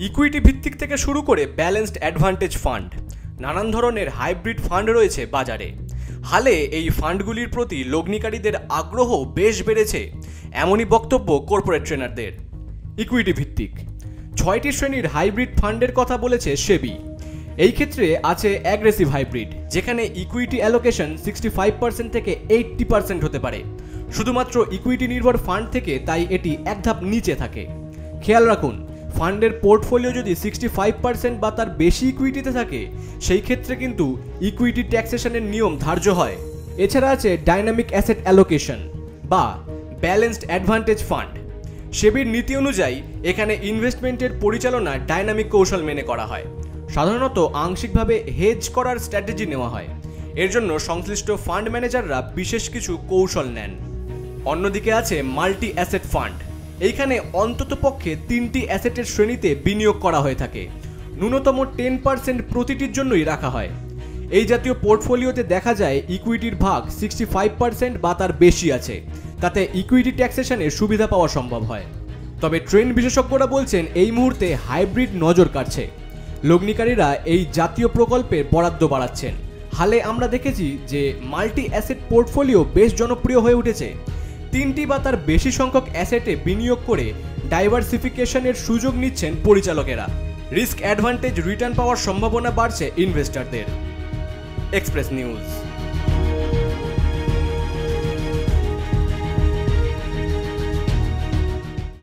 Equity ভিত্তিক থেকে শুরু করে ব্যালেন্সড অ্যাডভান্টেজ ফান্ড, নানান ধরনের হাইব্রিড ফান্ড রয়েছে বাজারে। হালে এই ফান্ডগুলির প্রতি লগ্নিকারীদের আগ্রহ বেশ বেড়েছে, এমনই বক্তব্য কর্পোরেট ট্রেনারদের। ইকুইটি ভিত্তিক 6টি শ্রেণীর হাইব্রিড ফান্ডের কথা বলেছে সেবি। এই ক্ষেত্রে আছে অ্যাগ্রেসিভ হাইব্রিড, যেখানে ইকুইটি অ্যালোকেশন 65% থেকে 80% হতে পারে। শুধুমাত্র ইকুইটি নির্ভর ফান্ড থেকে তাই এটি এক ধাপ নিচে থাকে। খেয়াল রাখুন, ফান্ডের পোর্টফোলিও যদি 65% বা তার বেশি ইকুইটিতে থাকে, সেই ক্ষেত্রে কিন্তু ইকুইটি ট্যাক্সেশনের নিয়ম ধার্য হয়। এছাড়া আছে ডাইনামিক অ্যাসেট অ্যালোকেশন বা ব্যালেন্সড অ্যাডভান্টেজ ফান্ড। সেবির নীতি অনুযায়ী এখানে ইনভেস্টমেন্টের পরিচালনা ডাইনামিক কৌশল মেনে করা হয়। সাধারণত আংশিকভাবে হেজ করার স্ট্র্যাটেজি নেওয়া হয়। এর জন্য সংশ্লিষ্ট ফান্ড ম্যানেজাররা বিশেষ কিছু কৌশল নেন। অন্যদিকে আছে মাল্টি অ্যাসেট ফান্ড। এইখানে অন্ততপক্ষে 3টি অ্যাসেটের শ্রেণীতে বিনিয়োগ করা হয়ে থাকে। ন্যূনতম 10% প্রতিটির জন্যই রাখা হয়। এই জাতীয় পোর্টফোলিওতে দেখা যায় ইকুইটির ভাগ 65% বা তার বেশি আছে। তাতে ইকুইটি ট্যাক্সেশনের সুবিধা পাওয়া সম্ভব হয়। তবে ট্রেন্ড বিশেষজ্ঞরা বলছেন এই মুহূর্তে হাইব্রিড নজর কাটছে। লগ্নিকারীরা এই জাতীয় প্রকল্পের বরাদ্দ বাড়াচ্ছেন। হালে আমরা দেখেছি যে মাল্টি অ্যাসেট পোর্টফোলিও বেশ জনপ্রিয় হয়ে উঠেছে। 3টি বা তার বেশি সংখ্যক অ্যাসেটে বিনিয়োগ করে ডাইভার্সিফিকেশনের সুযোগ নিচ্ছেন পরিচালকেরা। রিস্ক অ্যাডভান্টেজ রিটার্ন পাওয়ার সম্ভাবনা বাড়ছে ইনভেস্টরদের। Express news.